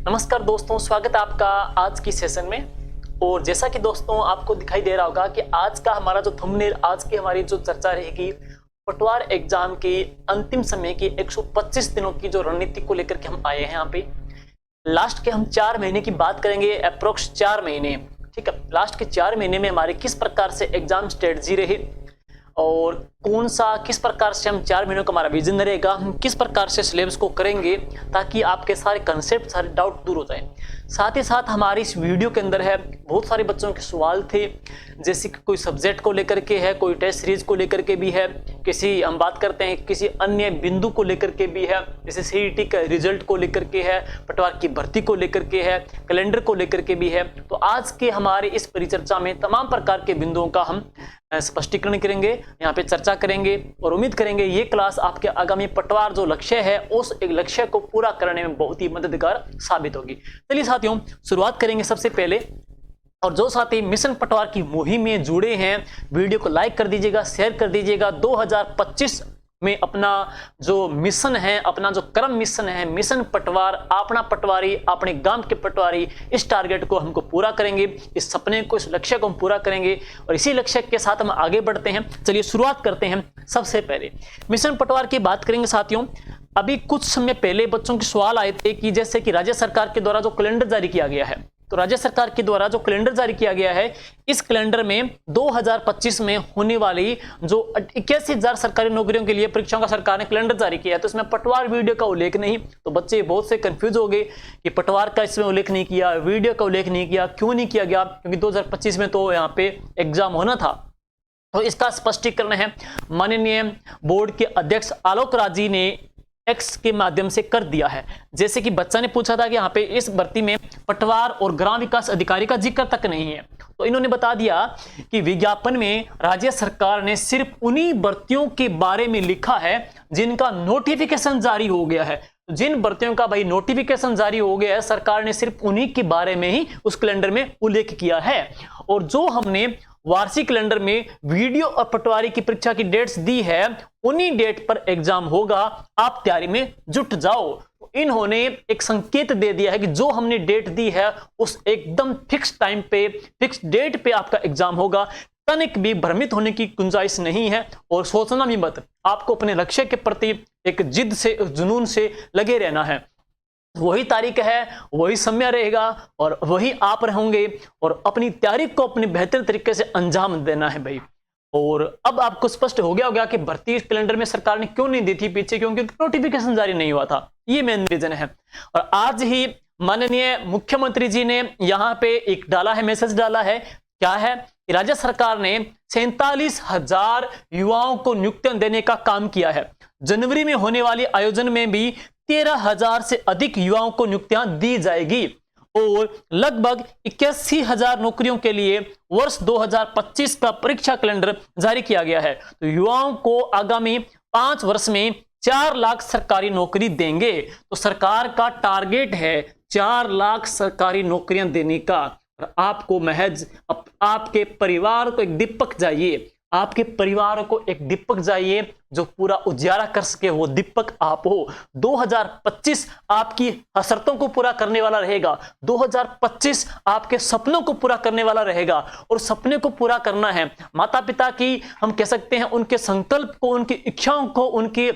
नमस्कार दोस्तों, स्वागत है आपका आज की सेशन में। और जैसा कि दोस्तों आपको दिखाई दे रहा होगा कि आज का हमारा जो थंबनेल, आज की हमारी जो चर्चा रहेगी पटवार एग्जाम की अंतिम समय की 125 दिनों की जो रणनीति को लेकर के हम आए हैं। यहाँ पे लास्ट के हम 4 महीने की बात करेंगे, अप्रोक्स 4 महीने। ठीक है, लास्ट के 4 महीने में हमारे किस प्रकार से एग्जाम स्ट्रेटजी रही और कौन सा किस प्रकार से हम 4 महीनों का हमारा विजन रहेगा, हम किस प्रकार से सिलेबस को करेंगे ताकि आपके सारे कंसेप्ट, सारे डाउट दूर हो जाए। साथ ही साथ हमारी इस वीडियो के अंदर है बहुत सारे बच्चों के सवाल थे, जैसे कि कोई सब्जेक्ट को लेकर के है, कोई टेस्ट सीरीज को लेकर के भी है, किसी हम बात करते हैं किसी अन्य बिंदु को लेकर के भी है, जैसे सीईटी का रिजल्ट को लेकर के है, पटवार की भर्ती को लेकर के है, कैलेंडर को लेकर के भी है। तो आज के हमारे इस परिचर्चा में तमाम प्रकार के बिंदुओं का हम स्पष्टीकरण करेंगे, यहाँ पे चर्चा करेंगे और उम्मीद करेंगे ये क्लास आपके आगामी पटवार जो लक्ष्य है उस एक लक्ष्य को पूरा करने में बहुत ही मददगार साबित होगी। चलिए साथियों, शुरुआत करेंगे सबसे पहले। और जो साथी मिशन पटवार की मुहिम में जुड़े हैं, वीडियो को लाइक कर दीजिएगा, शेयर कर दीजिएगा। 2025 में अपना जो मिशन है, अपना जो क्रम मिशन है, मिशन पटवार, अपना पटवारी अपने गांव के पटवारी, इस टारगेट को हमको पूरा करेंगे, इस सपने को, इस लक्ष्य को हम पूरा करेंगे और इसी लक्ष्य के साथ हम आगे बढ़ते हैं। चलिए शुरुआत करते हैं। सबसे पहले मिशन पटवार की बात करेंगे साथियों। अभी कुछ समय पहले बच्चों के सवाल आए थे कि जैसे कि राज्य सरकार के द्वारा जो कैलेंडर जारी किया गया है, तो राज्य सरकार के द्वारा जो कैलेंडर जारी किया गया है, इस कैलेंडर में 2025 में होने वाली जो 81,000 सरकारी नौकरियों के लिए परीक्षाओं का सरकार ने कैलेंडर जारी किया है, तो इसमें पटवार वीडियो का उल्लेख नहीं। तो बच्चे बहुत से कंफ्यूज हो गए कि पटवार का इसमें उल्लेख नहीं किया, वीडियो का उल्लेख नहीं किया, क्यों नहीं किया गया? क्योंकि 2025 में तो यहाँ पे एग्जाम होना था। तो इसका स्पष्टीकरण है माननीय बोर्ड के अध्यक्ष आलोक राज जी ने एक्स के माध्यम से कर दिया है। जैसे कि बच्चा ने पूछा था कि यहाँ पे इस भर्ती में पटवार और ग्राम विकास अधिकारी का जिक्र तक नहीं है, तो इन्होंने बता दिया कि विज्ञापन में राज्य सरकार ने सिर्फ उन्हीं भर्तियों के बारे में लिखा है जिनका नोटिफिकेशन जारी हो गया है। जिन भर्तियों का भाई नोटिफिकेशन जारी हो गया है, सरकार ने सिर्फ उन्हीं के बारे में ही उस कैलेंडर में उल्लेख किया है। और जो हमने वार्षिक कैलेंडर में वीडियो और पटवारी की परीक्षा की डेट्स दी है, उन्हीं डेट पर एग्जाम होगा, आप तैयारी में जुट जाओ। तो इन्होंने एक संकेत दे दिया है कि जो हमने डेट दी है उस एकदम फिक्स टाइम पे, फिक्स डेट पे आपका एग्जाम होगा। तनिक भी भ्रमित होने की गुंजाइश नहीं है और सोचना भी मत। आपको अपने लक्ष्य के प्रति एक जिद से, जुनून से लगे रहना है। वही तारीख है, वही समय रहेगा और वही आप रहेंगे और अपनी तैयारी को अपने बेहतर तरीके से अंजाम देना है भाई। और अब आपको स्पष्ट हो गया होगा कि भर्ती कैलेंडर में सरकार ने क्यों नहीं दी थी पीछे, क्योंकि नोटिफिकेशन जारी नहीं हुआ था। ये मेन रीजन है। और आज ही माननीय मुख्यमंत्री जी ने यहाँ पे एक डाला है, मैसेज डाला है। क्या है कि राज्य सरकार ने 47,000 युवाओं को नियुक्तियां देने का काम किया है। जनवरी में होने वाली आयोजन में भी 13,000 से अधिक युवाओं को नियुक्तियां दी जाएगी और लगभग 81,000 नौकरियों के लिए वर्ष 2025 का परीक्षा कैलेंडर जारी किया गया है। तो युवाओं को आगामी 5 वर्ष में 4 लाख सरकारी नौकरी देंगे। तो सरकार का टारगेट है 4 लाख सरकारी नौकरियां देने का। और आपको महज आपके परिवार को एक दीपक चाहिए, आपके परिवार को एक दीपक चाहिए जो पूरा उजियारा कर सके, वो दीपक आप हो। 2025 आपकी हसरतों को पूरा करने वाला रहेगा। 2025 आपके सपनों को पूरा करने वाला रहेगा। और सपने को पूरा करना है, माता पिता की हम कह सकते हैं उनके संकल्प को, उनकी इच्छाओं को, उनके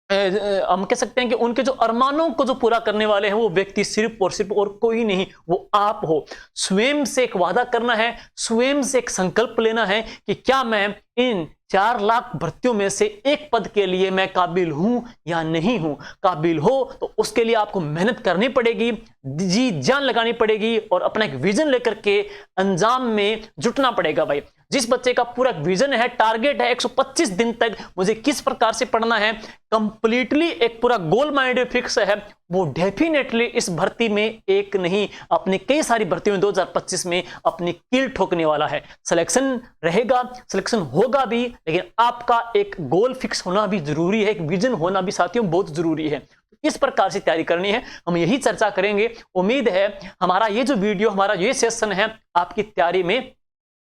हम कह सकते हैं कि उनके जो अरमानों को जो पूरा करने वाले हैं वो व्यक्ति सिर्फ और कोई नहीं, वो आप हो। स्वयं से एक वादा करना है, स्वयं से एक संकल्प लेना है कि क्या मैं इन 4 लाख भर्तियों में से एक पद के लिए मैं काबिल हूं या नहीं हूं। काबिल हो तो उसके लिए आपको मेहनत करनी पड़ेगी, जी जान लगानी पड़ेगी और अपना एक विजन लेकर के अंजाम में जुटना पड़ेगा भाई। जिस बच्चे का पूरा विजन है, टारगेट है 125 दिन तक मुझे किस प्रकार से पढ़ना है, कंप्लीटली एक पूरा गोल माइंड फिक्स है, वो डेफिनेटली इस भर्ती में एक नहीं अपनी कई सारी भर्तियों में 2025 में अपनी कील ठोकने वाला है। सिलेक्शन रहेगा, सिलेक्शन होगा भी, लेकिन आपका एक गोल फिक्स होना भी जरूरी है, एक विजन होना भी साथियों बहुत जरूरी है। इस प्रकार से तैयारी करनी है, हम यही चर्चा करेंगे। उम्मीद है हमारा ये जो वीडियो, हमारा ये सेशन है आपकी तैयारी में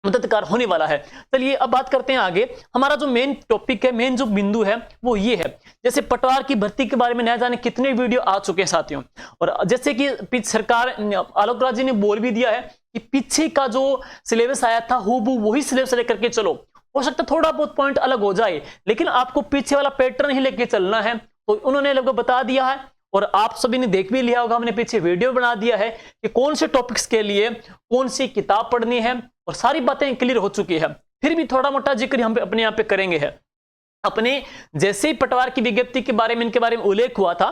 मददगार होने वाला है। चलिए अब बात करते हैं आगे। हमारा जो मेन टॉपिक है, मेन जो बिंदु है वो ये है, जैसे पटवार की भर्ती के बारे में न जाने कितने वीडियो आ चुके हैं साथियों, और जैसे कि सरकार आलोक राज जी ने बोल भी दिया है कि पीछे का जो सिलेबस आया था हूबहू वही सिलेबस लेकर के चलो। हो सकता है थोड़ा बहुत पॉइंट अलग हो जाए, लेकिन आपको पीछे वाला पैटर्न ही लेके चलना है। तो उन्होंने लगभग बता दिया है, और आप सभी ने देख भी लिया होगा, हमने पीछे वीडियो बना दिया है कि कौन से टॉपिक्स के लिए कौन सी किताब पढ़नी है, और सारी बातें क्लियर हो चुकी है। फिर भी थोड़ा मोटा जिक्र हम अपने यहाँ पे करेंगे है। अपने जैसे ही पटवार की विज्ञप्ति के बारे में, इनके बारे में उल्लेख हुआ था,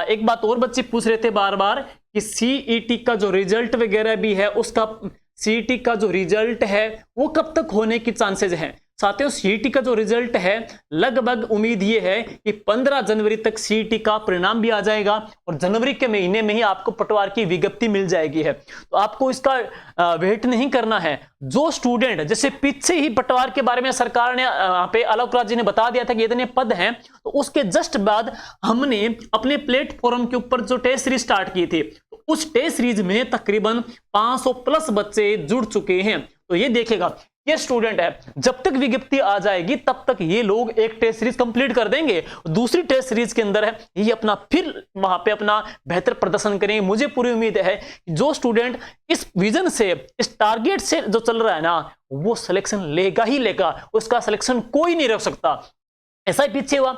एक बात और बच्चे पूछ रहे थे बार बार कि सीईटी का जो रिजल्ट वगैरह भी है, उसका सीईटी का जो रिजल्ट है वो कब तक होने की चांसेस हैं। साथियों, सीईटी का जो रिजल्ट है लगभग उम्मीद ये है कि 15 जनवरी तक सीईटी का परिणाम भी आ जाएगा, और जनवरी के महीने में ही आपको पटवार की विज्ञप्ति मिल जाएगी है। तो आपको इसका वेट नहीं करना है। जो स्टूडेंट, जैसे पीछे ही पटवार के बारे में सरकार ने पे आलोक राज जी ने बता दिया था कि इतने पद हैं, तो उसके जस्ट बाद हमने अपने प्लेटफॉर्म के ऊपर जो टेस्ट सीरीज स्टार्ट की थी, तो उस टेस्ट सीरीज में तकरीबन 500 प्लस बच्चे जुड़ चुके हैं। तो ये देखेगा, ये स्टूडेंट है, जब तक विज्ञप्ति आ जाएगी तब तक ये लोग एक टेस्ट सीरीज कंप्लीट कर देंगे, दूसरी टेस्ट सीरीज के अंदर है ये अपना फिर वहां पे अपना बेहतर प्रदर्शन करेंगे। मुझे पूरी उम्मीद है कि जो स्टूडेंट इस विजन से, इस टारगेट से जो चल रहा है ना, वो सिलेक्शन लेगा ही लेगा, उसका सिलेक्शन कोई नहीं रोक सकता। ऐसा ही पीछे हुआ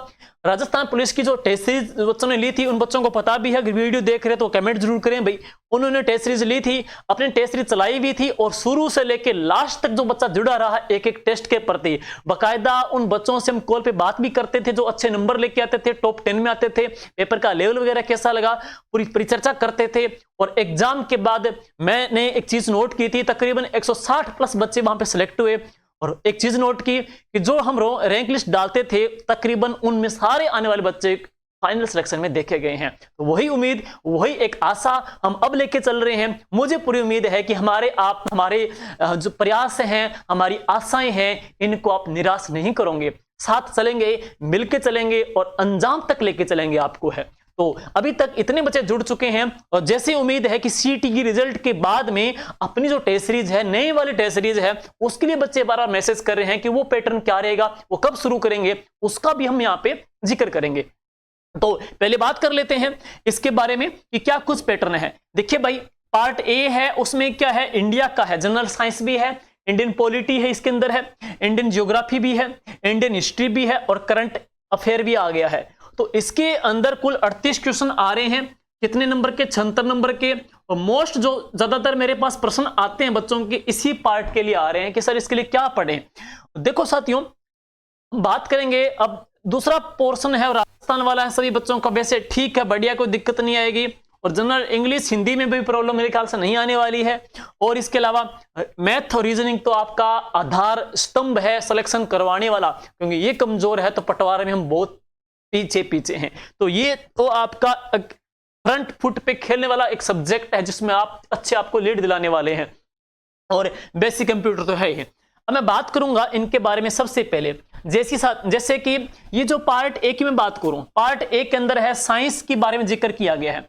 राजस्थान पुलिस की जो टेस्ट सीरीज बच्चों ने ली थी, उन बच्चों को पता भी है, अगर वीडियो देख रहे तो कमेंट जरूर करें भाई। उन्होंने टेस्ट सीरीज ली थी, अपनी टेस्ट सीरीज चलाई भी थी, और शुरू से लेके लास्ट तक जो बच्चा जुड़ा रहा एक एक टेस्ट के प्रति, बाकायदा उन बच्चों से हम कॉल पे बात भी करते थे जो अच्छे नंबर लेके आते थे, टॉप 10 में आते थे, पेपर का लेवल वगैरह कैसा लगा पूरी परिचर्चा करते थे। और एग्जाम के बाद मैंने एक चीज नोट की थी, तकरीबन 160 प्लस बच्चे वहां पे सिलेक्ट हुए। और एक चीज नोट की कि जो हम रैंक लिस्ट डालते थे, तकरीबन उनमें सारे आने वाले बच्चे फाइनल सिलेक्शन में देखे गए हैं। तो वही उम्मीद, वही एक आशा हम अब लेके चल रहे हैं। मुझे पूरी उम्मीद है कि हमारे जो प्रयास हैं, हमारी आशाएं हैं, इनको आप निराश नहीं करोगे, साथ चलेंगे, मिलके चलेंगे और अंजाम तक लेके चलेंगे आपको है। तो अभी तक इतने बच्चे जुड़ चुके हैं, और जैसे उम्मीद है कि सीईटी की रिजल्ट के बाद में अपनी जो टेस्ट सीरीज है, नई वाली टेस्ट सीरीज है, उसके लिए बच्चे बार बार मैसेज कर रहे हैं कि वो पैटर्न क्या रहेगा, वो कब शुरू करेंगे, उसका भी हम यहाँ पे जिक्र करेंगे। तो पहले बात कर लेते हैं इसके बारे में कि क्या कुछ पैटर्न है। देखिए भाई, पार्ट ए है, उसमें क्या है, इंडिया का है, जनरल साइंस भी है, इंडियन पॉलिटी है, इसके अंदर है इंडियन ज्योग्राफी भी है, इंडियन हिस्ट्री भी है, और करंट अफेयर भी आ गया है। तो इसके अंदर कुल 38 क्वेश्चन आ रहे हैं। कितने नंबर के? 76 नंबर के। और मोस्ट जो ज्यादातर मेरे पास प्रश्न आते हैं बच्चों के, इसी पार्ट के लिए आ रहे हैं कि सर इसके लिए क्या पढ़ें। देखो साथियों, बात करेंगे अब दूसरा पोर्शन है, राजस्थान वाला है सभी बच्चों का, वैसे ठीक है, बढ़िया, कोई दिक्कत नहीं आएगी। और जनरल इंग्लिश हिंदी में भी प्रॉब्लम मेरे ख्याल से नहीं आने वाली है। और इसके अलावा मैथ और रीजनिंग तो आपका आधार स्तंभ है सिलेक्शन करवाने वाला, क्योंकि ये कमजोर है तो पटवार में हम बहुत पीछे हैं। तो ये तो आपका फ्रंट फुट पे खेलने वाला एक सब्जेक्ट है जिसमें आप अच्छे आपको लीड दिलाने वाले हैं, और बेसिक कंप्यूटर तो है ही। अब मैं बात करूंगा इनके बारे में सबसे पहले, जैसे कि ये जो पार्ट ए की मैं बात करूं, पार्ट ए के अंदर है साइंस के बारे में जिक्र किया गया है।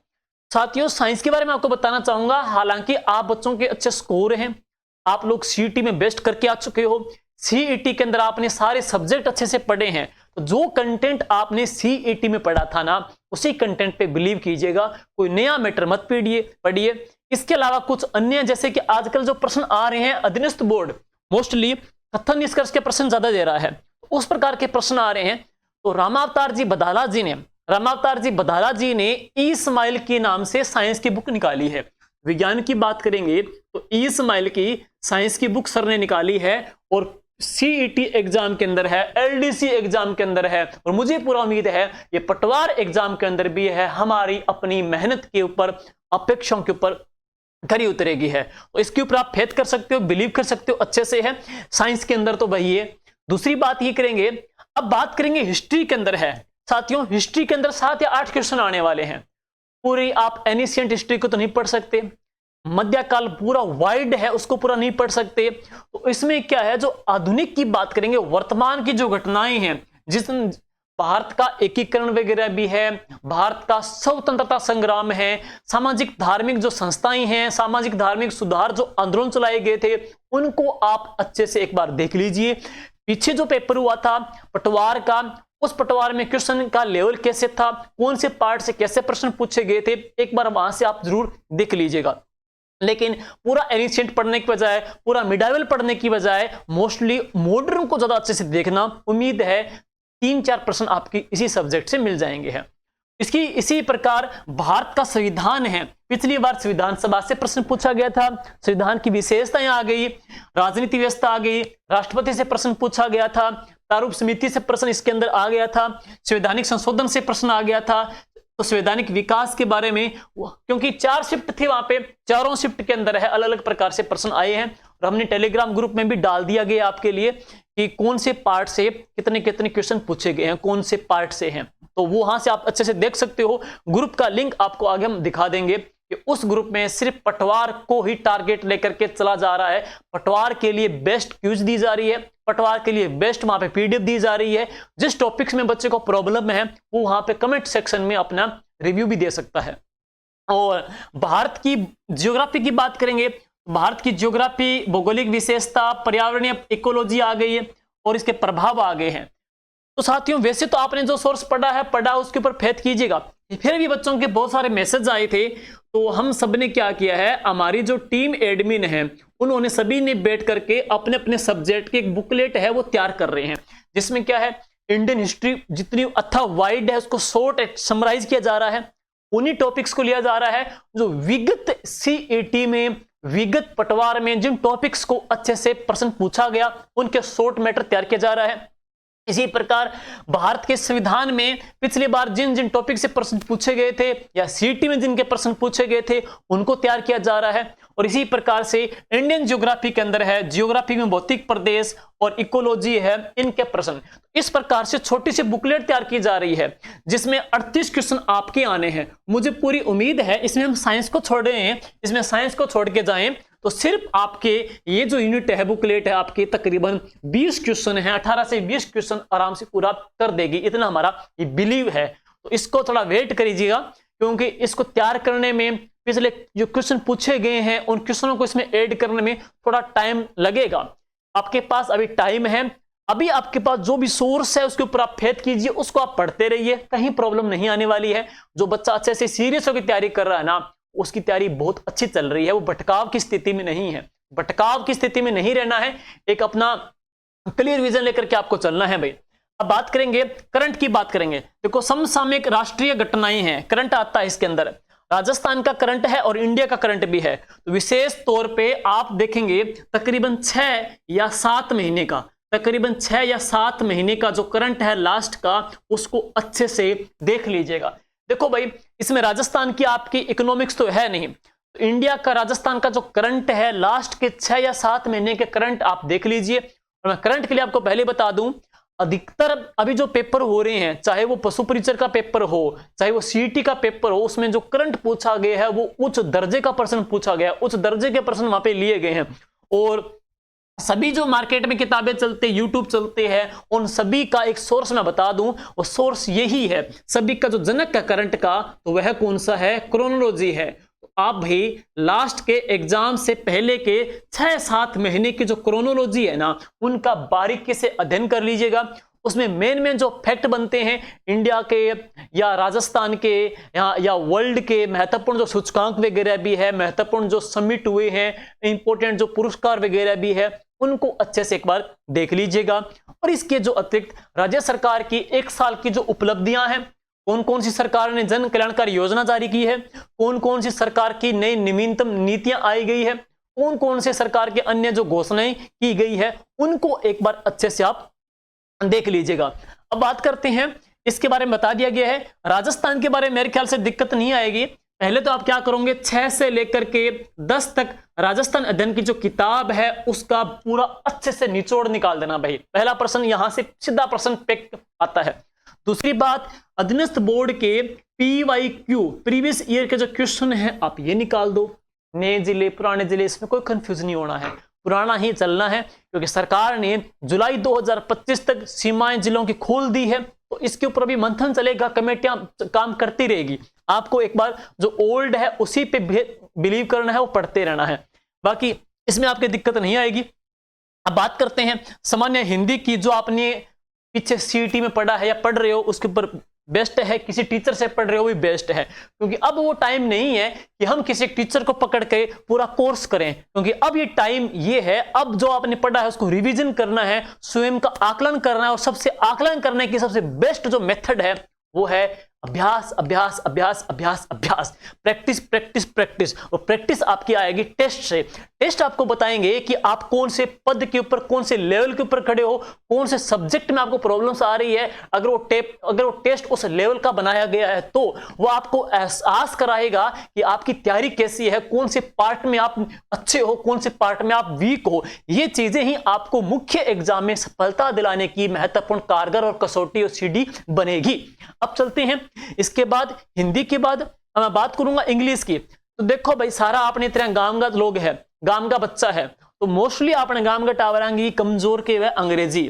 साथियों, साइंस के बारे में आपको बताना चाहूंगा, हालांकि आप बच्चों के अच्छे स्कोर हैं, आप लोग सीईटी में बेस्ट करके आ चुके हो, सीईटी के अंदर आपने सारे सब्जेक्ट अच्छे से पढ़े हैं, तो जो कंटेंट आपने सीईटी में पढ़ा था ना, उसी कंटेंट पे बिलीव कीजिएगा, कोई नया मैटर मत पढ़िए। इसके अलावा कुछ अन्य, जैसे कि आजकल जो प्रश्न आ रहे हैं, अधीनस्थ बोर्ड मोस्टली कथन निष्कर्ष के प्रश्न ज्यादा दे रहा है, उस प्रकार के प्रश्न आ रहे हैं। तो रामावतार जी बदाला जी ने इस्माइल के नाम से साइंस की बुक निकाली है। विज्ञान की बात करेंगे तो इस्माइल की साइंस की बुक सर ने निकाली है, और सीईटी एग्जाम के अंदर है, एलडीसी एग्जाम के अंदर है, और मुझे पूरा उम्मीद है ये पटवार एग्जाम के अंदर भी है। हमारी अपनी मेहनत के ऊपर, अपेक्षाओं के ऊपर खरी उतरेगी है, तो इसके ऊपर आप फेथ कर सकते हो, बिलीव कर सकते हो, अच्छे से है साइंस के अंदर। तो वही है। दूसरी बात ये करेंगे, अब बात करेंगे हिस्ट्री के अंदर है। साथियों, हिस्ट्री के अंदर 7 या 8 क्वेश्चन आने वाले हैं। पूरी आप एनिशियंट हिस्ट्री को तो नहीं पढ़ सकते, मध्यकाल पूरा वाइड है उसको पूरा नहीं पढ़ सकते। तो इसमें क्या है, जो आधुनिक की बात करेंगे, वर्तमान की जो घटनाएं हैं, जिस भारत का एकीकरण वगैरह भी है, भारत का स्वतंत्रता संग्राम है, सामाजिक धार्मिक जो संस्थाएं हैं, सामाजिक धार्मिक सुधार जो आंदोलन चलाए गए थे, उनको आप अच्छे से एक बार देख लीजिए। पीछे जो पेपर हुआ था पटवार का, उस पटवार में क्वेश्चन का लेवल कैसे था, कौन से पार्ट से कैसे प्रश्न पूछे गए थे, एक बार वहां से आप जरूर देख लीजिएगा। लेकिन पूरा एनिशिएंट पढ़ने की बजाय, पूरा मिडाइवल पढ़ने की बजाय मोस्टली मॉडर्न को ज्यादा अच्छे से देखना। उम्मीद है 3-4 प्रश्न आपकी इसी सब्जेक्ट से मिल जाएंगे हैं। इसी प्रकार भारत का संविधान है, पिछली बार संविधान सभा से प्रश्न पूछा गया था, संविधान की विशेषताएं आ गई, राजनीति व्यवस्था आ गई, राष्ट्रपति से प्रश्न पूछा गया था, प्रारूप समिति से प्रश्न इसके अंदर आ गया था, संवैधानिक संशोधन से प्रश्न आ गया था, तो संवैधानिक विकास के बारे में, क्योंकि 4 शिफ्ट थे वहां पे, चारों शिफ्ट के अंदर है अलग अलग प्रकार से प्रश्न आए हैं, और हमने टेलीग्राम ग्रुप में भी डाल दिया गया आपके लिए कि कौन से पार्ट से कितने कितने क्वेश्चन पूछे गए हैं, कौन से पार्ट से हैं, तो वो वहां से आप अच्छे से देख सकते हो। ग्रुप का लिंक आपको आगे हम दिखा देंगे कि उस ग्रुप में सिर्फ पटवार को ही टारगेट लेकर के चला जा रहा है, पटवार के लिए बेस्ट क्यूज दी जा रही है, पटवार के लिए बेस्ट वहां पे पीडीएफ दी जा रही है। जिस टॉपिक्स में बच्चे को प्रॉब्लम है वो वहां पे कमेंट सेक्शन में अपना रिव्यू भी दे सकता है। और भारत की ज्योग्राफी की बात करेंगे, भारत की ज्योग्राफी, भौगोलिक विशेषता, पर्यावरणीय इकोलॉजी आ गई है और इसके प्रभाव आ गए हैं। तो साथियों, वैसे तो आपने जो सोर्स पढ़ा उसके ऊपर फेथ कीजिएगा, फिर भी बच्चों के बहुत सारे मैसेज आए थे, तो हम सब ने क्या किया है, हमारी जो टीम एडमिन है उन्होंने सभी ने बैठ करके अपने अपने सब्जेक्ट की एक बुकलेट है वो तैयार कर रहे हैं, जिसमें क्या है, इंडियन हिस्ट्री जितनी अथाह वाइड है उसको शॉर्ट समराइज किया जा रहा है, उन्हीं टॉपिक्स को लिया जा रहा है जो विगत सीईटी में, विगत पटवार में जिन टॉपिक्स को अच्छे से प्रश्न पूछा गया उनके शॉर्ट मैटर तैयार किया जा रहा है। इसी प्रकार भारत के संविधान में पिछली बार जिन जिन टॉपिक से प्रश्न पूछे गए थे या सीटी में जिनके प्रश्न पूछे गए थे उनको तैयार किया जा रहा है। और इसी प्रकार से इंडियन ज्योग्राफी के अंदर है, ज्योग्राफी में भौतिक प्रदेश और इकोलॉजी है, इनके प्रश्न। इस प्रकार से छोटी सी बुकलेट तैयार की जा रही है जिसमें 38 क्वेश्चन आपके आने हैं। मुझे पूरी उम्मीद है इसमें हम साइंस को छोड़ रहे हैं, इसमें साइंस को छोड़ के जाएं तो सिर्फ आपके ये जो यूनिट है, बुकलेट है, आपके तकरीबन 20 क्वेश्चन है, 18 से 20 क्वेश्चन आराम से पूरा कर देगी, इतना हमारा ये बिलीव है। तो इसको थोड़ा वेट करिएगा, क्योंकि इसको तैयार करने में पिछले जो क्वेश्चन पूछे गए हैं उन क्वेश्चनों को इसमें ऐड करने में थोड़ा टाइम लगेगा। आपके पास अभी टाइम है, अभी आपके पास जो भी सोर्स है उसके ऊपर आप फेथ कीजिए, उसको आप पढ़ते रहिए, कहीं प्रॉब्लम नहीं आने वाली है। जो बच्चा अच्छे से सीरियस होकर तैयारी कर रहा है ना, उसकी तैयारी बहुत अच्छी चल रही है, वो भटकाव की स्थिति में नहीं है, भटकाव की स्थिति में नहीं रहना है, एक अपना क्लियर विजन लेकर के आपको चलना है भाई। अब बात करेंगे, करंट की बात करेंगे। देखो, समसामयिक राष्ट्रीय घटनाएं हैं, करंट आता है इसके अंदर, राजस्थान का करंट है और इंडिया का करंट भी है। तो विशेष तौर पे आप देखेंगे तकरीबन 6 या 7 महीने का, तकरीबन 6 या 7 महीने का जो करंट है लास्ट का, उसको अच्छे से देख लीजिएगा। देखो भाई, इसमें राजस्थान की आपकी इकोनॉमिक्स तो है नहीं, तो इंडिया का राजस्थान का जो करंट है लास्ट के 6 या 7 महीने के करंट आप देख लीजिए। और मैं करंट के लिए आपको पहले बता दूं, अधिकतर अभी जो पेपर हो रहे हैं, चाहे वो पशु परिचर का पेपर हो, चाहे वो सीईटी का पेपर हो, उसमें जो करंट पूछा गया है वो उच्च दर्जे का प्रश्न पूछा गया है, उच्च दर्जे के प्रश्न वहां पे लिए गए हैं। और सभी जो मार्केट में किताबें चलते, यूट्यूब चलते हैं, उन सभी का एक सोर्स मैं बता दूं, वो सोर्स यही है। सभी का जो जनक है करंट का, तो वह कौन सा है, क्रोनोलॉजी है। तो आप भाई लास्ट के एग्जाम से पहले के 6-7 महीने की जो क्रोनोलॉजी है ना, उनका बारीकी से अध्ययन कर लीजिएगा। उसमें मेन जो फैक्ट बनते हैं इंडिया के या राजस्थान के या वर्ल्ड के, महत्वपूर्ण जो सूचकांक वगैरह भी है, महत्वपूर्ण जो समिट हुए हैं, इंपॉर्टेंट जो पुरस्कार वगैरह भी है, उनको अच्छे से एक बार देख लीजिएगा। और इसके जो अतिरिक्त राज्य सरकार की 1 साल की जो उपलब्धियां हैं, कौन कौन सी सरकार ने जन कल्याणकारी योजना जारी की है, कौन कौन सी सरकार की नई नवीनतम नीतियां आई गई है, कौन कौन से सरकार के अन्य जो घोषणाएं की गई है, उनको एक बार अच्छे से आप देख लीजिएगा। अब बात करते हैं, इसके बारे में बता दिया गया है। राजस्थान के बारे में मेरे ख्याल से दिक्कत नहीं आएगी। पहले तो आप क्या करोगे, 6 से लेकर के 10 तक राजस्थान अध्ययन की जो किताब है उसका पूरा अच्छे से निचोड़ निकाल देना भाई। पहला प्रश्न यहां से सीधा प्रश्न पेक आता है। दूसरी बात, अधीनस्थ बोर्ड के PYQ प्रीवियस ईयर के जो क्वेश्चन है आप ये निकाल दो, नए जिले पुराने जिले, इसमें कोई कंफ्यूजन नहीं होना है। पुराना ही चलना है, क्योंकि सरकार ने जुलाई 2025 तक सीमाएं जिलों की खोल दी है, तो इसके ऊपर भी मंथन चलेगा, कमेटियां काम करती रहेगी। आपको एक बार जो ओल्ड है उसी पे बिलीव करना है, वो पढ़ते रहना है, बाकी इसमें आपकी दिक्कत नहीं आएगी। अब बात करते हैं सामान्य हिंदी की, जो आपने पीछे सीईटी में पढ़ा है या पढ़ रहे हो उसके ऊपर बेस्ट है, किसी टीचर से पढ़ रहे हो भी बेस्ट है, क्योंकि अब वो टाइम नहीं है कि हम किसी टीचर को पकड़ के पूरा कोर्स करें, क्योंकि अब ये टाइम ये है, अब जो आपने पढ़ा है उसको रिवीजन करना है, स्वयं का आकलन करना है, और सबसे आकलन करने की सबसे बेस्ट जो मेथड है वो है अभ्यास अभ्यास अभ्यास अभ्यास अभ्यास, प्रैक्टिस प्रैक्टिस प्रैक्टिस। और प्रैक्टिस आपकी आएगी टेस्ट से। टेस्ट आपको बताएंगे कि आप कौन से पद के ऊपर, कौन से लेवल के ऊपर खड़े हो, कौन से सब्जेक्ट में आपको प्रॉब्लम्स आ रही है। अगर वो टेस्ट उस लेवल का बनाया गया है तो वो आपको एहसास कराएगा कि आपकी तैयारी कैसी है, कौन से पार्ट में आप अच्छे हो, कौन से पार्ट में आप वीक हो। ये चीजें ही आपको मुख्य एग्जाम में सफलता दिलाने की महत्वपूर्ण कारगर और कसौटी और सीढ़ी बनेगी। अब चलते हैं, इसके बाद हिंदी के बाद मैं बात करूंगा इंग्लिश की। तो देखो भाई, सारा आपने तरह गांव का लोग है, गांव का बच्चा है, तो मोस्टली आपने गांव का टावरांगी कमजोर के वह अंग्रेजी,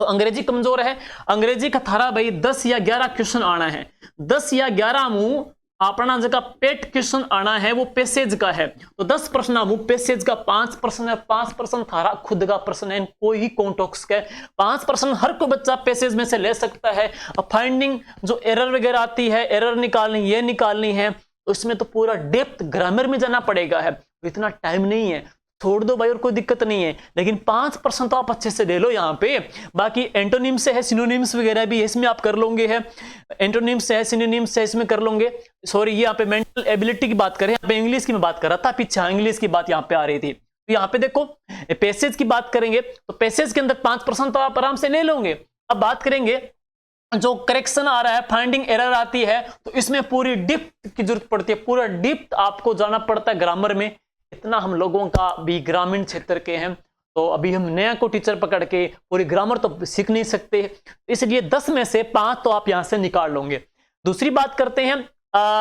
तो अंग्रेजी कमजोर है। अंग्रेजी का थारा भाई 10 या 11 क्वेश्चन आना है, 10 या 11 मुंह अपना जगह पेट क्वेश्चन आना है, वो पैसेज का है, तो 10 प्रश्न मुंह पैसेज का 5 प्रश्न है, 5 प्रश्न थारा खुद का प्रश्न है, कोई ही कॉन्टॉक्स का 5 प्रश्न हर कोई बच्चा पैसेज में से ले सकता है। अब फाइंडिंग जो एरर वगैरह आती है, एरर निकालनी, ये निकालनी है, तो इसमें तो पूरा डेप्थ ग्रामर में जाना पड़ेगा है, तो इतना टाइम नहीं है, छोड़ दो भाई और कोई दिक्कत नहीं है, लेकिन 5% तो आप अच्छे से ले लो यहाँ पे। बाकी एंटोनिम्स से है, सिनोनिम्स वगैरह भी इसमें आप कर लोगे, है एंटोनिम्स से है, सिनोनिम्स से इसमें कर लोगे। सॉरी, यहाँ पे मेंटल एबिलिटी की बात करें, यहाँ पे इंग्लिश की मैं बात कर रहा था, पीछे इंग्लिश की बात यहाँ पे आ रही थी। तो यहाँ पे देखो पैसेज की बात करेंगे, तो पैसेज के अंदर 5% तो आप आराम से ले लोगे। अब बात करेंगे जो करेक्शन आ रहा है, फाइंडिंग एरर आती है, तो इसमें पूरी डिप्थ की जरूरत पड़ती है, पूरा डिप्थ आपको जाना पड़ता है ग्रामर में। इतना हम लोगों का भी ग्रामीण क्षेत्र के हैं, तो अभी हम नया को टीचर पकड़ के पूरी ग्रामर तो सीख नहीं सकते, इसलिए 10 में से 5 तो आप यहां से निकाल लोगे। दूसरी बात करते हैं,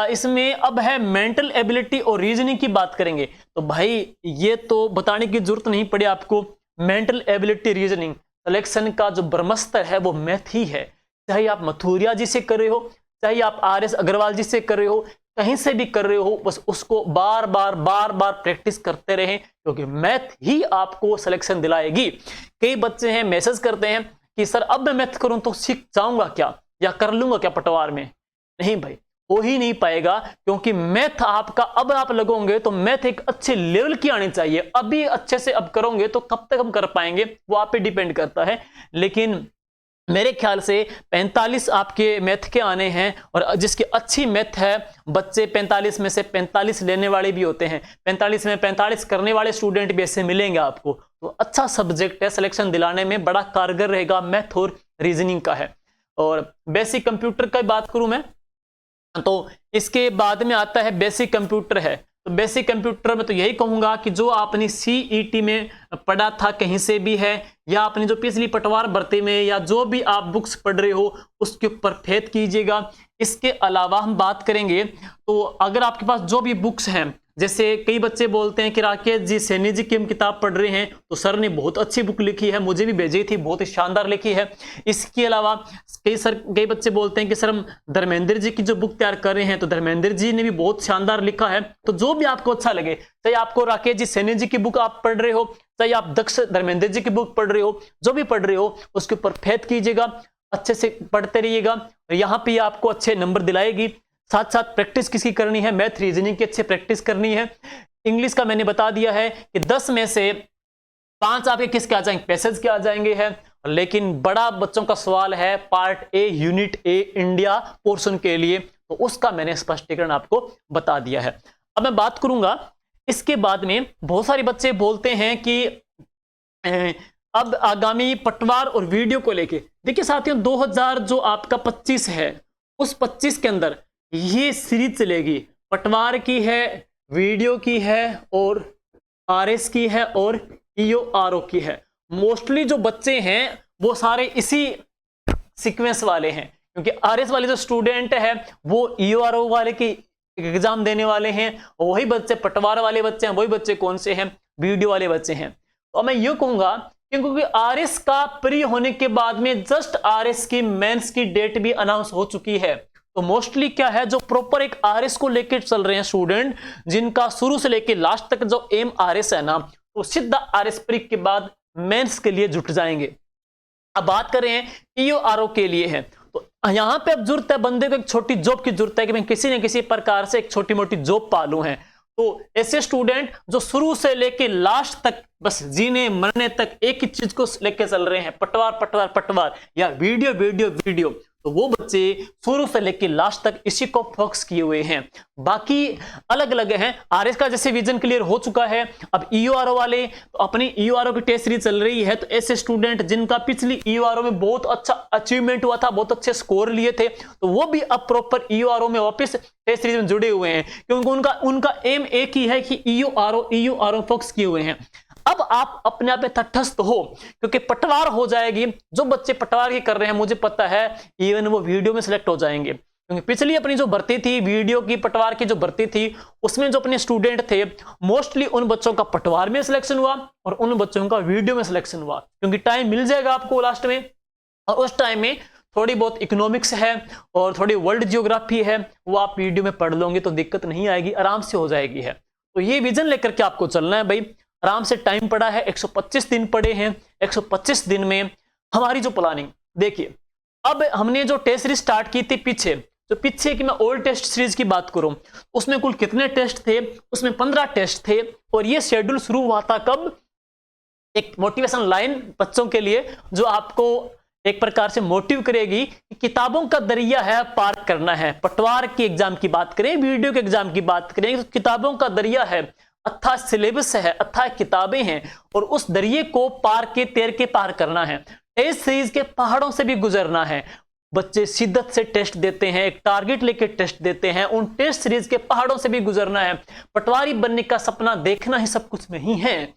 इसमें अब है मेंटल एबिलिटी और रीजनिंग की बात करेंगे। तो भाई ये तो बताने की जरूरत नहीं पड़ी आपको, मेंटल एबिलिटी रीजनिंग सिलेक्शन का जो ब्रह्मास्त्र है वो मैथ ही है। चाहे आप मथुरिया जी से कर रहे हो, चाहे आप RS अग्रवाल जी से कर रहे हो, कहीं से भी कर रहे हो, बस उसको बार बार प्रैक्टिस करते रहें, क्योंकि मैथ ही आपको सिलेक्शन दिलाएगी। कई बच्चे हैं मैसेज करते हैं कि सर अब मैं मैथ करूं तो सीख जाऊंगा क्या, या कर लूंगा क्या पटवार में। नहीं भाई, हो ही नहीं पाएगा, क्योंकि मैथ आपका अब आप लगोगे तो मैथ एक अच्छे लेवल की आनी चाहिए। अभी अच्छे से अब करोगे तो कब तक हम कर पाएंगे, वो आप पे डिपेंड करता है। लेकिन मेरे ख्याल से 45 आपके मैथ के आने हैं, और जिसकी अच्छी मैथ है, बच्चे 45 में से 45 लेने वाले भी होते हैं, 45 में 45 करने वाले स्टूडेंट भी ऐसे मिलेंगे आपको। तो अच्छा सब्जेक्ट है, सिलेक्शन दिलाने में बड़ा कारगर रहेगा, मैथ और रीजनिंग का है। और बेसिक कंप्यूटर की बात करूं मैं, तो इसके बाद में आता है बेसिक कंप्यूटर है। तो बेसिक कंप्यूटर में तो यही कहूंगा कि जो आपने CET में पढ़ा था कहीं से भी है, या आपने जो पिछली पटवार भर्ती में या जो भी आप बुक्स पढ़ रहे हो उसके ऊपर फेथ कीजिएगा। इसके अलावा हम बात करेंगे, तो अगर आपके पास जो भी बुक्स हैं, जैसे कई बच्चे बोलते हैं कि राकेश जी सैनी जी की हम किताब पढ़ रहे हैं, तो सर ने बहुत अच्छी बुक लिखी है, मुझे भी भेजी थी, बहुत ही शानदार लिखी है। इसके अलावा कई बच्चे बोलते हैं कि सर हम धर्मेंद्र जी की जो बुक तैयार कर रहे हैं, तो धर्मेंद्र जी ने भी बहुत शानदार लिखा है। तो जो भी आपको अच्छा लगे, चाहे आपको राकेश जी सैनी जी की बुक आप पढ़ रहे हो, चाहे आप दक्ष धर्मेंद्र जी की बुक पढ़ रहे हो, जो भी पढ़ रहे हो उसके ऊपर फेथ कीजिएगा, अच्छे से पढ़ते रहिएगा, यहाँ पे आपको अच्छे नंबर दिलाएगी। साथ साथ प्रैक्टिस किसकी करनी है, मैथ रीजनिंग की अच्छी प्रैक्टिस करनी है। इंग्लिश का मैंने बता दिया है कि 10 में से 5 आपके किसके आ जाएंगे, पैसेज के आ जाएंगे हैं। लेकिन बड़ा बच्चों का सवाल है part A, unit A, India portion के लिए, तो उसका मैंने स्पष्टीकरण आपको बता दिया है। अब मैं बात करूंगा इसके बाद में, बहुत सारे बच्चे बोलते हैं कि अब आगामी पटवार और वीडियो को लेके, देखिए साथियों 2000 जो आपका 25 है, उस 25 के अंदर ये सीरीज चलेगी, पटवार की है, वीडियो की है, और RS की है, और EORO की है। मोस्टली जो बच्चे हैं वो सारे इसी सीक्वेंस वाले हैं, क्योंकि RS वाले जो स्टूडेंट है वो EORO वाले की एग्जाम देने वाले हैं, और वही बच्चे पटवार वाले बच्चे हैं, वही बच्चे कौन से हैं, वीडियो वाले बच्चे हैं। तो मैं ये कहूंगा क्योंकि आरएस का प्री होने के बाद में जस्ट आरएस की मेंस की डेट भी अनाउंस हो चुकी है। तो मोस्टली क्या है, जो प्रॉपर एक आरएस को लेकर चल रहे हैं स्टूडेंट, जिनका शुरू से लेकर लास्ट तक जो एम आरएस है ना, तो सीधा आरएस प्री के बाद मेंस के लिए जुट जाएंगे। अब बात कर रहे हैं ईओआरओ के लिए है, तो यहां पे अब जरूरत है बंदे को एक छोटी जॉब की जरूरत है कि मैं किसी न किसी प्रकार से एक छोटी मोटी जॉब पालू है। तो ऐसे स्टूडेंट जो शुरू से लेके लास्ट तक बस जीने मरने तक एक ही चीज को लेके चल रहे हैं, पटवार पटवार पटवार या वीडियो वीडियो वीडियो, तो वो बच्चे शुरू से लेके लास्ट तक इसी को फोकस किए हुए हैं। बाकी अलग अलग हैं। आरएस का जैसे विजन क्लियर हो चुका है, अब ईओआरओ वाले तो अपनी ईओआरओ की टेस्ट सीरीज चल रही है, तो ऐसे स्टूडेंट जिनका पिछली ईओआरओ में बहुत अच्छा अचीवमेंट हुआ था, बहुत अच्छे स्कोर लिए थे, तो वो भी अब प्रॉपर ईओआरओ में वापस टेस्ट सीरीज में जुड़े हुए हैं, क्योंकि उनका एम एक ही है कि ईओआरओ फोकस किए हुए हैं। अब आप अपने आप में तटस्थ हो, क्योंकि पटवार हो जाएगी। जो बच्चे पटवार की कर रहे हैं मुझे पता है इवन वो वीडियो में सिलेक्ट हो जाएंगे, क्योंकि पिछली अपनी जो भर्ती थी वीडियो की पटवार की जो भर्ती थी, उसमें जो अपने स्टूडेंट थे मोस्टली उन बच्चों का पटवार में सिलेक्शन हुआ और उन बच्चों का वीडियो में सिलेक्शन हुआ, क्योंकि टाइम मिल जाएगा आपको लास्ट में, और उस टाइम में थोड़ी बहुत इकोनॉमिक्स है और थोड़ी वर्ल्ड जियोग्राफी है, वो आप वीडियो में पढ़ लोगे तो दिक्कत नहीं आएगी, आराम से हो जाएगी है। तो ये विजन लेकर के आपको चलना है भाई। आराम से टाइम पड़ा है, 125 दिन पड़े हैं। 125 दिन में हमारी जो प्लानिंग देखिए, अब हमने जो टेस्ट सीरीज स्टार्ट की थी पीछे की मैं ओल्ड टेस्ट सीरीज की बात करूं, उसमें कुल कितने टेस्ट थे, उसमें 15 टेस्ट थे। और ये शेड्यूल शुरू हुआ था कब, एक मोटिवेशन लाइन बच्चों के लिए जो आपको एक प्रकार से मोटिव करेगी कि किताबों का दरिया है पार करना है। पटवार के एग्जाम की बात करें, वीडियो के एग्जाम की बात करें, तो किताबों का दरिया है, अथाह सिलेबस है, अथाह किताबें हैं, और उस दरिये को पार के तैर के पार करना है। टेस्ट सीरीज के पहाड़ों से भी गुजरना है। बच्चे शिद्दत से टेस्ट देते हैं, एक टारगेट लेके टेस्ट देते हैं, उन टेस्ट सीरीज के पहाड़ों से भी गुजरना है। पटवारी बनने का सपना देखना ही सब कुछ नहीं है,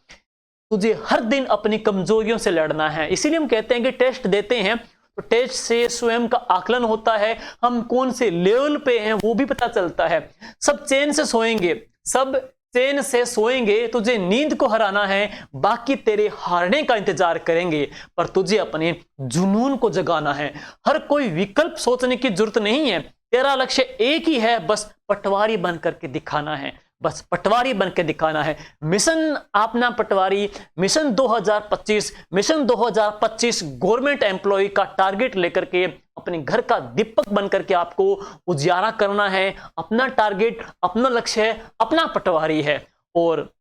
तुझे हर दिन अपनी कमजोरियों से लड़ना है। इसीलिए हम कहते हैं कि टेस्ट देते हैं तो टेस्ट से स्वयं का आकलन होता है, हम कौन से लेवल पे हैं वो भी पता चलता है। सब चैन से सोएंगे, सब चैन से सोएंगे, तुझे नींद को हराना है, बाकी तेरे हारने का इंतजार करेंगे, पर तुझे अपने जुनून को जगाना है। हर कोई विकल्प सोचने की जरूरत नहीं है, तेरा लक्ष्य एक ही है, बस पटवारी बन करके दिखाना है, बस पटवारी बन के दिखाना है। मिशन अपना पटवारी मिशन 2025 गवर्नमेंट एम्प्लॉय का टारगेट लेकर के अपने घर का दीपक बन करके आपको उजियारा करना है। अपना टारगेट, अपना लक्ष्य है, अपना पटवारी है। और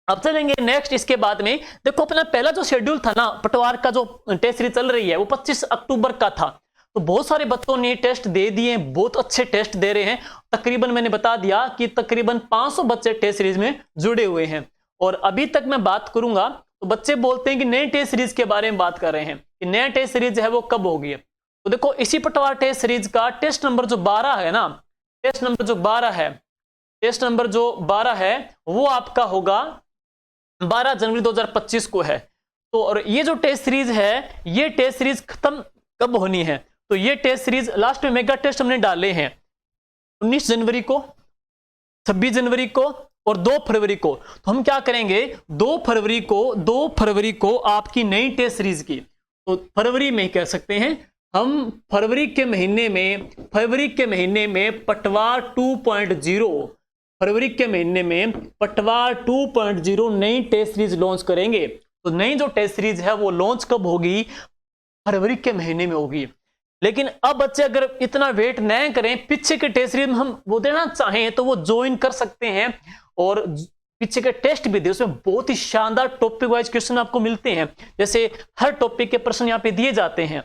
अब चलेंगे नेक्स्ट, इसके बाद में देखो अपना पहला जो शेड्यूल था ना, पटवार का जो टेस्ट सीरीज चल रही है वो 25 अक्टूबर का था। तो बहुत सारे बच्चों ने टेस्ट दे दिए, बहुत अच्छे टेस्ट दे रहे हैं। तकरीबन मैंने बता दिया कि तकरीबन 500 बच्चे टेस्ट सीरीज में जुड़े हुए हैं। और अभी तक मैं बात करूंगा तो बच्चे बोलते हैं कि नए टेस्ट सीरीज के बारे में बात कर रहे हैं कि नया टेस्ट सीरीज है वो कब होगी। तो देखो इसी पटवार टेस्ट सीरीज का टेस्ट नंबर जो 12 है ना, टेस्ट नंबर जो 12 है वो आपका होगा 12 जनवरी 2025 को है। तो और ये जो टेस्ट सीरीज है, ये टेस्ट सीरीज खत्म कब होनी है, तो ये टेस्ट सीरीज लास्ट में मेगा टेस्ट हमने डाले हैं 19 जनवरी को, 26 जनवरी को और 2 फरवरी को। तो हम क्या करेंगे, 2 फरवरी को आपकी नई टेस्ट सीरीज की, तो फरवरी में कह सकते हैं हम, फरवरी के महीने में पटवार 2.0, फरवरी के महीने में पटवार 2.0 नई टेस्ट सीरीज लॉन्च करेंगे। तो नई जो टेस्ट सीरीज है वो लॉन्च कब होगी, फरवरी के महीने में होगी। लेकिन अब बच्चे अगर इतना वेट न करें, पीछे के टेस्ट सीरीज में हम वो देना चाहें तो वो ज्वाइन कर सकते हैं, और पीछे के टेस्ट भी दे, उसमें बहुत ही शानदार टॉपिक वाइज क्वेश्चन आपको मिलते हैं। जैसे हर टॉपिक के प्रश्न यहाँ पे दिए जाते हैं।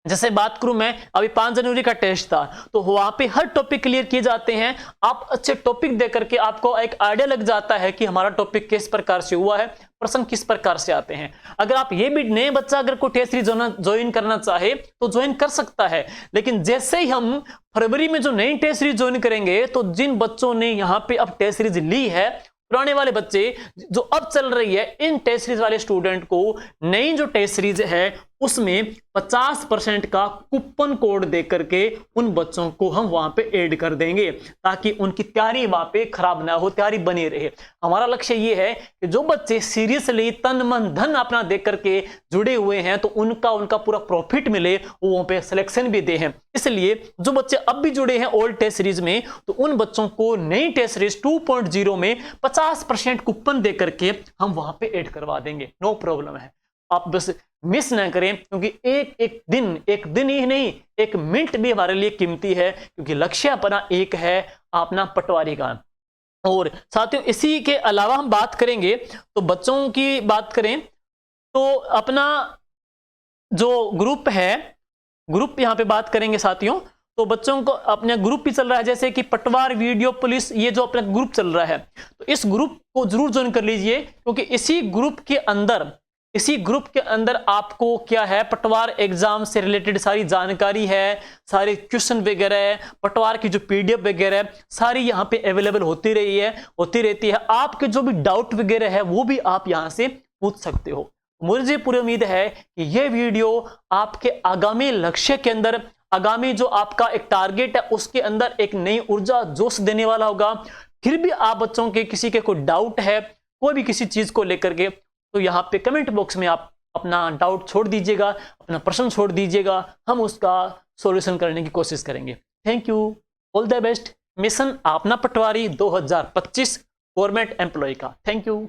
जैसे बात करूं मैं, अभी 5 जनवरी का टेस्ट था, तो वहां पे हर टॉपिक क्लियर किए जाते हैं। आप अच्छे टॉपिक दे करके आपको एक आइडिया लग जाता है कि हमारा टॉपिक किस प्रकार से हुआ है, प्रश्न किस प्रकार से आते हैं। अगर आप ये भी नए बच्चा अगर कोई टेस्ट सीरीज ज्वाइन करना चाहे तो ज्वाइन कर सकता है। लेकिन जैसे ही हम फरवरी में जो नई टेस्ट सीरीज ज्वाइन करेंगे, तो जिन बच्चों ने यहाँ पे अब टेस्ट सीरीज ली है, पुराने वाले बच्चे जो अब चल रही है, इन टेस्ट सीरीज वाले स्टूडेंट को नई जो टेस्ट सीरीज है उसमें 50% का कूपन कोड दे करके उन बच्चों को हम वहां पे ऐड कर देंगे, ताकि उनकी तैयारी वहां पे खराब ना हो, तैयारी बनी रहे। हमारा लक्ष्य ये है कि जो बच्चे सीरियसली तन मन धन अपना दे करके जुड़े हुए हैं तो उनका पूरा प्रॉफिट मिले, वो वहां पे सिलेक्शन भी दे हैं। इसलिए जो बच्चे अब भी जुड़े हैं ओल्ड टेस्ट सीरीज में, तो उन बच्चों को नई टेस्ट सीरीज 2.0 में 50% कूपन दे करके हम वहां पे ऐड करवा देंगे, नो प्रॉब्लम है। आप बस मिस ना करें, क्योंकि एक दिन ही नहीं, एक मिनट भी हमारे लिए कीमती है, क्योंकि लक्ष्य अपना एक है, अपना पटवारी का। और साथियों इसी के अलावा हम बात करेंगे, तो बच्चों की बात करें तो अपना जो ग्रुप है, ग्रुप यहां पे बात करेंगे साथियों, तो बच्चों को अपने ग्रुप भी चल रहा है, जैसे कि पटवार वीडियो पुलिस, ये जो अपना ग्रुप चल रहा है, तो इस ग्रुप को जरूर ज्वाइन कर लीजिए, क्योंकि इसी ग्रुप के अंदर आपको क्या है, पटवार एग्जाम से रिलेटेड सारी जानकारी है, सारे क्वेश्चन वगैरह है, पटवार की जो पीडीएफ वगैरह है, सारी यहाँ पे अवेलेबल होती रहती है। आपके जो भी डाउट वगैरह है वो भी आप यहाँ से पूछ सकते हो। मुझे पूरी उम्मीद है कि यह वीडियो आपके आगामी लक्ष्य के अंदर, आगामी जो आपका एक टारगेट है उसके अंदर एक नई ऊर्जा जोश देने वाला होगा। फिर भी आप बच्चों के किसी के कोई डाउट है, कोई भी किसी चीज को लेकर के, तो यहाँ पे कमेंट बॉक्स में आप अपना डाउट छोड़ दीजिएगा, अपना प्रश्न छोड़ दीजिएगा, हम उसका सॉल्यूशन करने की कोशिश करेंगे। Thank you, all the best. Mission अपना पटवारी 2025 गवर्नमेंट एम्प्लॉय का। Thank you.